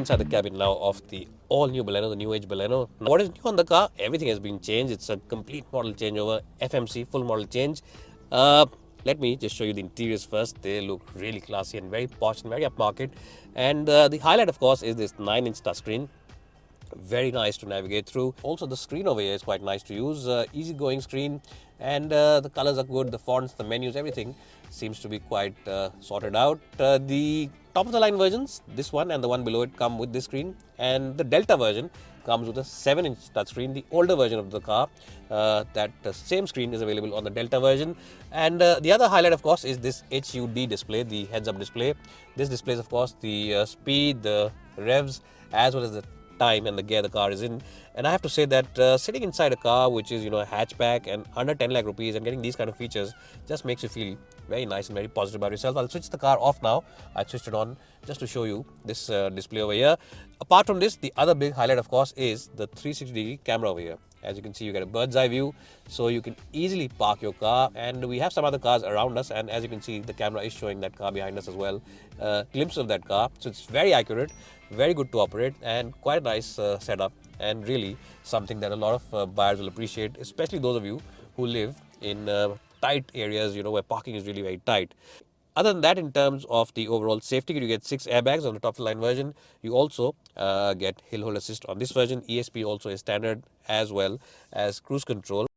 inside the cabin now of the all-new Baleno, the new age Baleno. Now, what is new on the car? Everything has been changed. It's a complete model changeover, FMC, full model change. Let me just show you the interiors first. They look really classy and very posh and very upmarket. And the highlight, of course, is this 9-inch touchscreen. Very nice to navigate through. Also, the screen over here is quite nice to use. Easy-going screen, and the colors are good. The fonts, the menus, everything seems to be quite sorted out. The top-of-the-line versions, this one and the one below it, come with this screen, and the Delta version comes with a 7-inch touchscreen. The older version of the car, that same screen is available on the Delta version. And the other highlight, of course, is this HUD display, the heads-up display. This displays, of course, the speed, the revs, as well as the time and the gear the car is in. And I have to say that sitting inside a car which is, a hatchback and under 10 lakh rupees and getting these kind of features just makes you feel very nice and very positive about yourself. I'll switch the car off now. I switched it on just to show you this display over here. Apart from this, the other big highlight, of course, is the 360-degree camera over here. As you can see, you get a bird's eye view, so you can easily park your car. And we have some other cars around us, and as you can see, the camera is showing that car behind us as well. Glimpse of that car, so it's very accurate, very good to operate, and quite a nice setup, and really something that a lot of buyers will appreciate, especially those of you who live in tight areas, where parking is really very tight. Other than that, in terms of the overall safety, you get 6 airbags on the top of the line version. You also get hill hold assist on this version. ESP also is standard, as well as cruise control.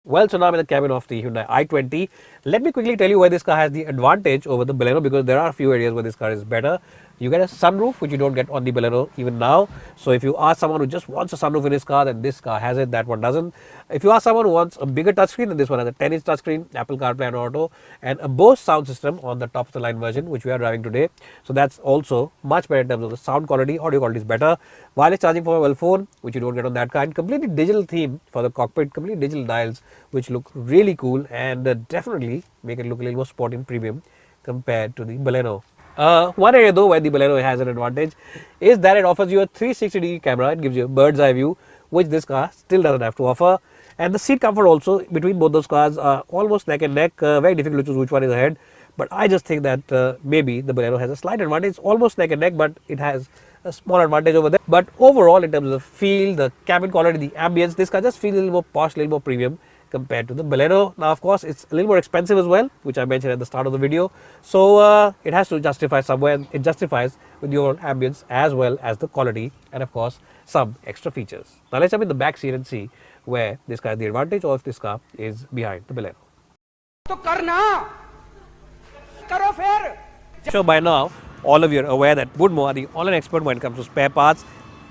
Well, so now I'm in the cabin of the Hyundai i20. Let me quickly tell you why this car has the advantage over the Baleno, because there are a few areas where this car is better. You get a sunroof, which you don't get on the Baleno even now. So if you are someone who just wants a sunroof in his car, then this car has it, that one doesn't. If you are someone who wants a bigger touchscreen, then this one has a 10-inch touchscreen, Apple CarPlay and Auto, and a Bose sound system on the top of the line version, which we are driving today. So that's also much better in terms of the sound quality. Audio quality is better. Wireless charging for a mobile phone, which you don't get on that car, and completely digital theme for the cockpit, completely digital dials, which look really cool and definitely make it look a little more sporty and premium compared to the Baleno. One area though where the Baleno has an advantage is that it offers you a 360-degree camera. It gives you a bird's eye view, which this car still doesn't have to offer. And the seat comfort also between both those cars are almost neck and neck. Very difficult to choose which one is ahead. But I just think that maybe the Baleno has a slight advantage. It's almost neck and neck, but it has a small advantage over there. But overall, in terms of the feel, the cabin quality, the ambience, this car just feels a little more posh, a little more premium compared to the Baleno. Now, of course, it's a little more expensive as well, which I mentioned at the start of the video. So it has to justify somewhere, and it justifies with the overall ambience as well as the quality and, of course, some extra features. Now, let's jump in the back seat and see where this car has the advantage or if this car is behind the Baleno. So by now, all of you are aware that Woodmo are the online expert when it comes to spare parts.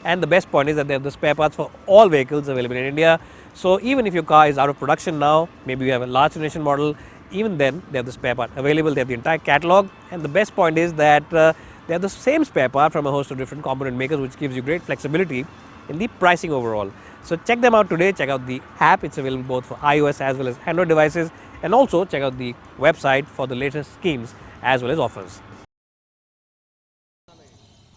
And the best point is that they have the spare parts for all vehicles available in India. So even if your car is out of production now, maybe you have a large generation model, even then they have the spare part available. They have the entire catalog. And the best point is that they have the same spare part from a host of different component makers, which gives you great flexibility in the pricing overall. So check them out today. Check out the app. It's available both for iOS as well as Android devices. And also check out the website for the latest schemes as well as offers.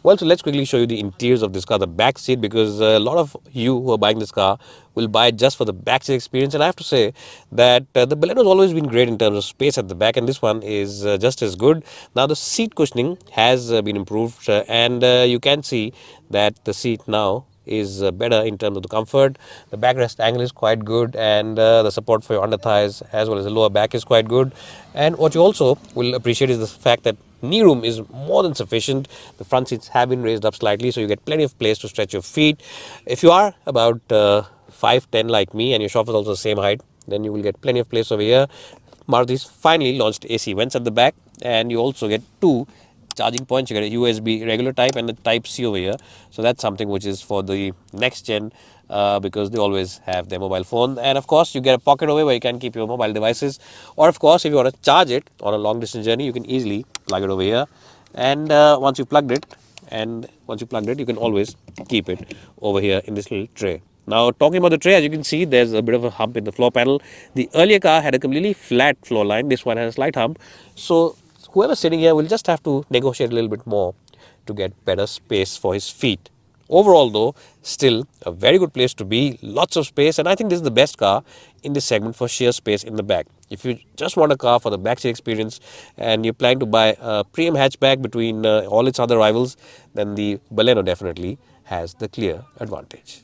Well, so let's quickly show you the interiors of this car, the back seat, because a lot of you who are buying this car will buy it just for the back seat experience. And I have to say that the Baleno has always been great in terms of space at the back, and this one is just as good. Now, the seat cushioning has been improved, and you can see that the seat now is better in terms of the comfort. The backrest angle is quite good, and the support for your under thighs as well as the lower back is quite good. And what you also will appreciate is the fact that knee room is more than sufficient. The front seats have been raised up slightly, so you get plenty of place to stretch your feet. If you are about 5'10" like me and your shop is also the same height, then you will get plenty of place over here. Maruti's finally launched AC vents at the back, and you also get 2 charging points. You get a USB regular type and a type C over here. So that's something which is for the next gen, because they always have their mobile phone. And of course, you get a pocket over where you can keep your mobile devices. Or of course, if you want to charge it on a long distance journey, you can easily plug it over here. And once you've plugged it, you can always keep it over here in this little tray. Now, talking about the tray, as you can see, there's a bit of a hump in the floor panel. The earlier car had a completely flat floor line. This one has a slight hump. So whoever's sitting here will just have to negotiate a little bit more to get better space for his feet Overall though, still a very good place to be, lots of space, and I think this is the best car in this segment for sheer space in the back. If you just want a car for the backseat experience and you're planning to buy a premium hatchback between all its other rivals, then the Baleno definitely has the clear advantage.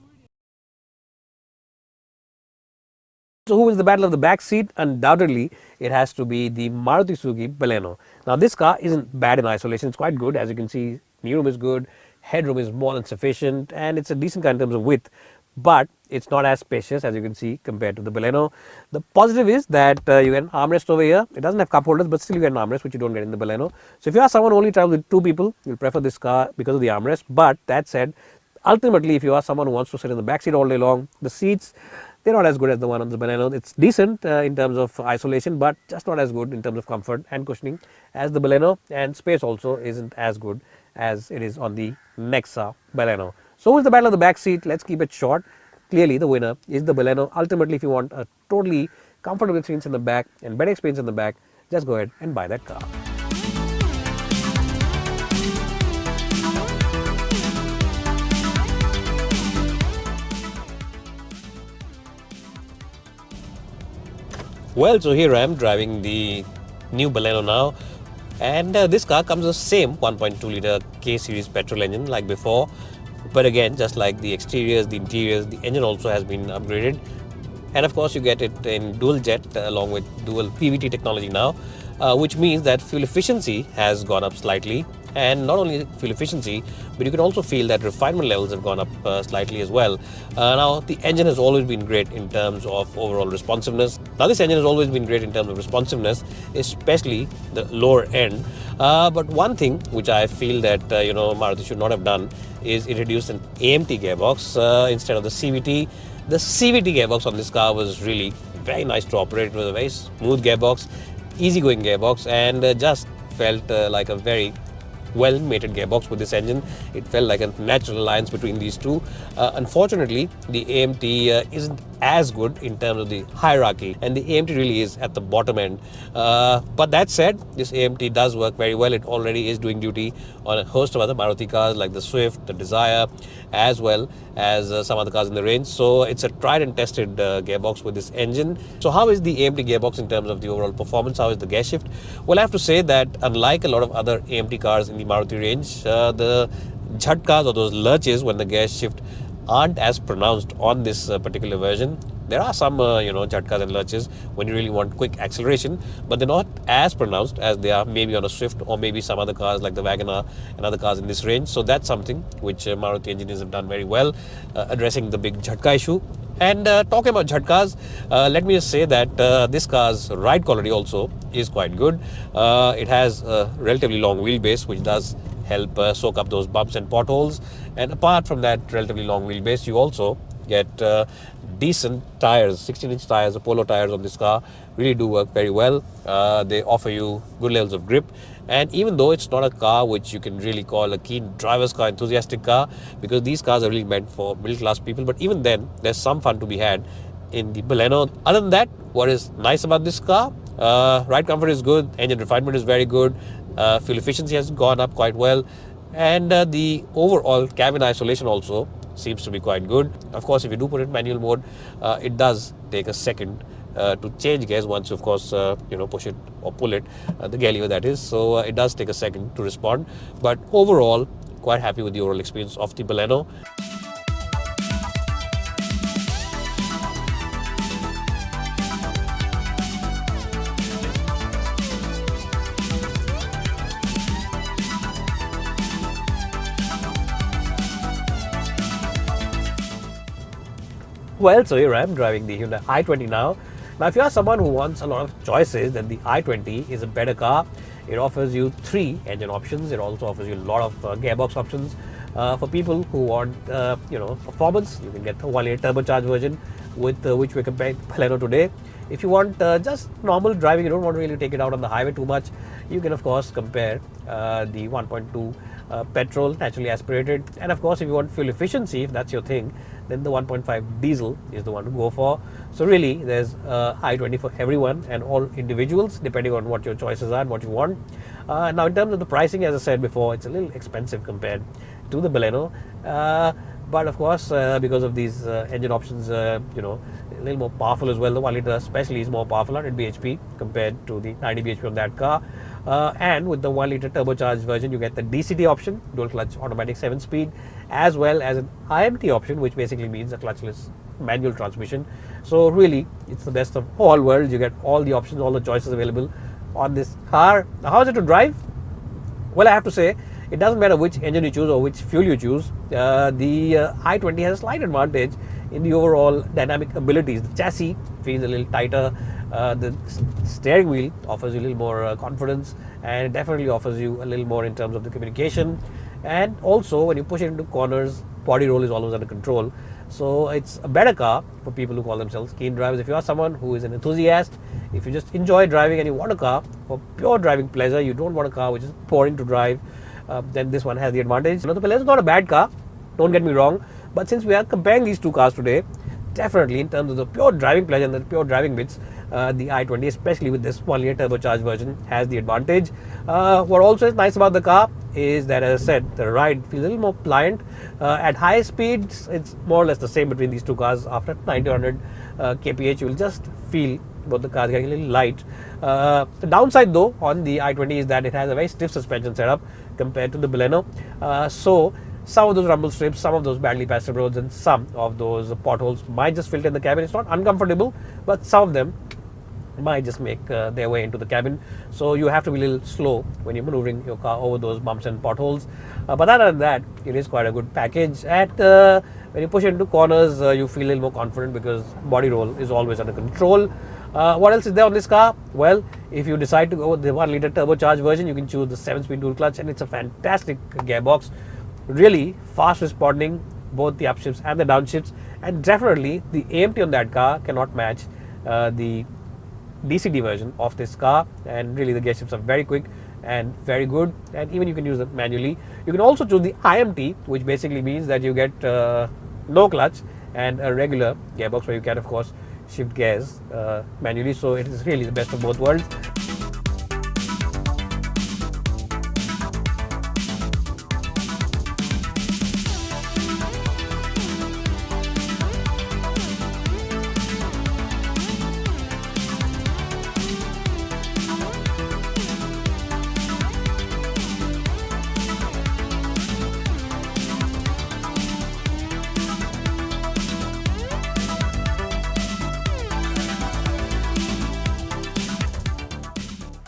So who is the battle of the back seat? Undoubtedly, it has to be the Maruti Suzuki Baleno. Now, this car isn't bad in isolation. It's quite good. As you can see, kneeroom is good, headroom is more than sufficient, and it's a decent car in terms of width. But it's not as spacious as you can see compared to the Baleno. The positive is that you get an armrest over here. It doesn't have cup holders, but still you get an armrest, which you don't get in the Baleno. So if you are someone who only travels with two people, you'll prefer this car because of the armrest. But that said, ultimately, if you are someone who wants to sit in the back seat all day long, the seats, they're not as good as the one on the Baleno. It's decent in terms of isolation, but just not as good in terms of comfort and cushioning as the Baleno, and space also isn't as good as it is on the Nexa Baleno. So who's the battle of the back seat? Let's keep it short. Clearly the winner is the Baleno. Ultimately, if you want a totally comfortable experience in the back and better experience in the back, just go ahead and buy that car. Well, so here I am driving the new Baleno now, and this car comes with the same 1.2 litre K series petrol engine like before, but again, just like the exteriors, the interiors, the engine also has been upgraded, and of course you get it in dual jet along with dual PVT technology now, which means that fuel efficiency has gone up slightly. And not only fuel efficiency, but you can also feel that refinement levels have gone up slightly as well. Now, the engine has always been great in terms of overall responsiveness. Now, this engine has always been great in terms of responsiveness, especially the lower end. But one thing which I feel that Maruti should not have done is introduce an AMT gearbox instead of the CVT. The CVT gearbox on this car was really very nice to operate. It was a very smooth gearbox, easygoing gearbox, and just felt like a very well mated gearbox with this engine. It felt like a natural alliance between these two. Unfortunately, the AMT isn't as good in terms of the hierarchy, and the AMT really is at the bottom end. But that said, this AMT does work very well. It already is doing duty on a host of other Maruti cars like the Swift, the Dzire, as well as some other cars in the range. So it's a tried and tested gearbox with this engine. So how is the AMT gearbox in terms of the overall performance? How is the gear shift? Well, I have to say that unlike a lot of other AMT cars in the Maruti range, the jhatkas or those lurches when the gear shift aren't as pronounced on this particular version. There are some jhatkas and lurches when you really want quick acceleration, but they're not as pronounced as they are maybe on a Swift or maybe some other cars like the WagonR and other cars in this range. So that's something which Maruti engineers have done very well, addressing the big jhatka issue. And talking about jhatkas, let me just say that this car's ride quality also is quite good. It has a relatively long wheelbase, which does help soak up those bumps and potholes. And apart from that relatively long wheelbase, you also get decent tires. 16-inch tires, Apollo tires on this car really do work very well. They offer you good levels of grip. And even though it's not a car which you can really call a keen driver's car, enthusiastic car, because these cars are really meant for middle class people, but even then, there's some fun to be had in the Baleno. Other than that, what is nice about this car? Ride comfort is good, engine refinement is very good, fuel efficiency has gone up quite well, and the overall cabin isolation also seems to be quite good. Of course, if you do put it in manual mode, it does take a second to change gears once you, of course, push it or pull it, the gear lever that is. So it does take a second to respond. But overall, quite happy with the overall experience of the Baleno. Well, so here I am driving the Hyundai i20 now. Now, if you are someone who wants a lot of choices, then the i20 is a better car. It offers you 3 engine options. It also offers you a lot of gearbox options. For people who want, performance, you can get the 1.8 turbocharged version with which we're comparing Baleno today. If you want just normal driving, you don't want to really take it out on the highway too much, you can of course compare the 1.2 petrol, naturally aspirated, and of course if you want fuel efficiency, if that's your thing, then the 1.5 diesel is the one to go for. So really there's i20 for everyone and all individuals depending on what your choices are and what you want. Now in terms of the pricing, as I said before, it's a little expensive compared to the Baleno. But of course, because of these engine options, a little more powerful as well. The 1 litre especially is more powerful, 100 bhp compared to the 90 bhp on that car. And with the 1 litre turbocharged version, you get the DCT option, dual clutch automatic 7-speed, as well as an IMT option, which basically means a clutchless manual transmission. So really, it's the best of all worlds. You get all the options, all the choices available on this car. Now, how is it to drive? Well, I have to say, it doesn't matter which engine you choose or which fuel you choose. The i20 has a slight advantage in the overall dynamic abilities. The chassis feels a little tighter. The steering wheel offers you a little more confidence, and it definitely offers you a little more in terms of the communication. And also, when you push it into corners, body roll is always under control. So it's a better car for people who call themselves keen drivers. If you are someone who is an enthusiast, if you just enjoy driving and you want a car for pure driving pleasure, you don't want a car which is boring to drive, then this one has the advantage. The Baleno is not a bad car, don't get me wrong, but since we are comparing these two cars today, definitely in terms of the pure driving pleasure and the pure driving bits, the i20, especially with this 1 litre turbocharged version, has the advantage. What also is nice about the car is that, as I said, the ride feels a little more pliant. At high speeds, it's more or less the same between these two cars. After 90 or 100 kph, you will just feel both the cars getting a little light. The downside, though, on the i20 is that it has a very stiff suspension setup compared to the Baleno. So some of those rumble strips, some of those badly patched roads, and some of those potholes might just filter in the cabin. It's not uncomfortable, but some of them might just make their way into the cabin. So you have to be a little slow when you're maneuvering your car over those bumps and potholes. But other than that, it is quite a good package. When you push it into corners, you feel a little more confident because body roll is always under control. What else is there on this car? Well, if you decide to go with the 1 litre turbocharged version, you can choose the 7-speed dual clutch, and it's a fantastic gearbox. Really fast responding, both the upshifts and the downshifts, and definitely the AMT on that car cannot match the DCT version of this car. And really the gear shifts are very quick and very good, and even you can use it manually. You can also choose the IMT, which basically means that you get no clutch and a regular gearbox where you can of course shift gears manually. So it is really the best of both worlds.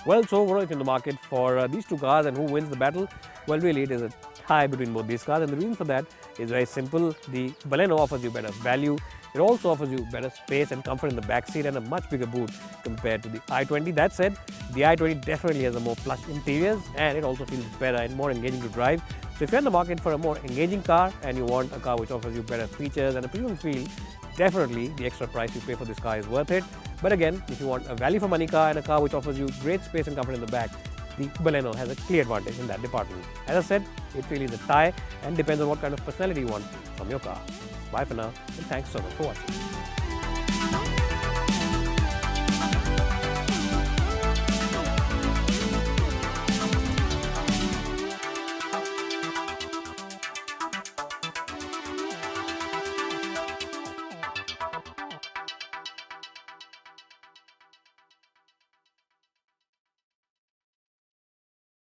Well, so what if in the market for these two cars, and who wins the battle? Well, really it is a tie between both these cars, and the reason for that is very simple. The Baleno offers you better value. It also offers you better space and comfort in the back seat and a much bigger boot compared to the i20. That said, the i20 definitely has a more plush interiors, and it also feels better and more engaging to drive. So if you're in the market for a more engaging car and you want a car which offers you better features and a premium feel, definitely the extra price you pay for this car is worth it. But again, if you want a value for money car and a car which offers you great space and comfort in the back, the Baleno has a clear advantage in that department. As I said, it really is a tie and depends on what kind of personality you want from your car. Bye for now, and thanks so much for watching.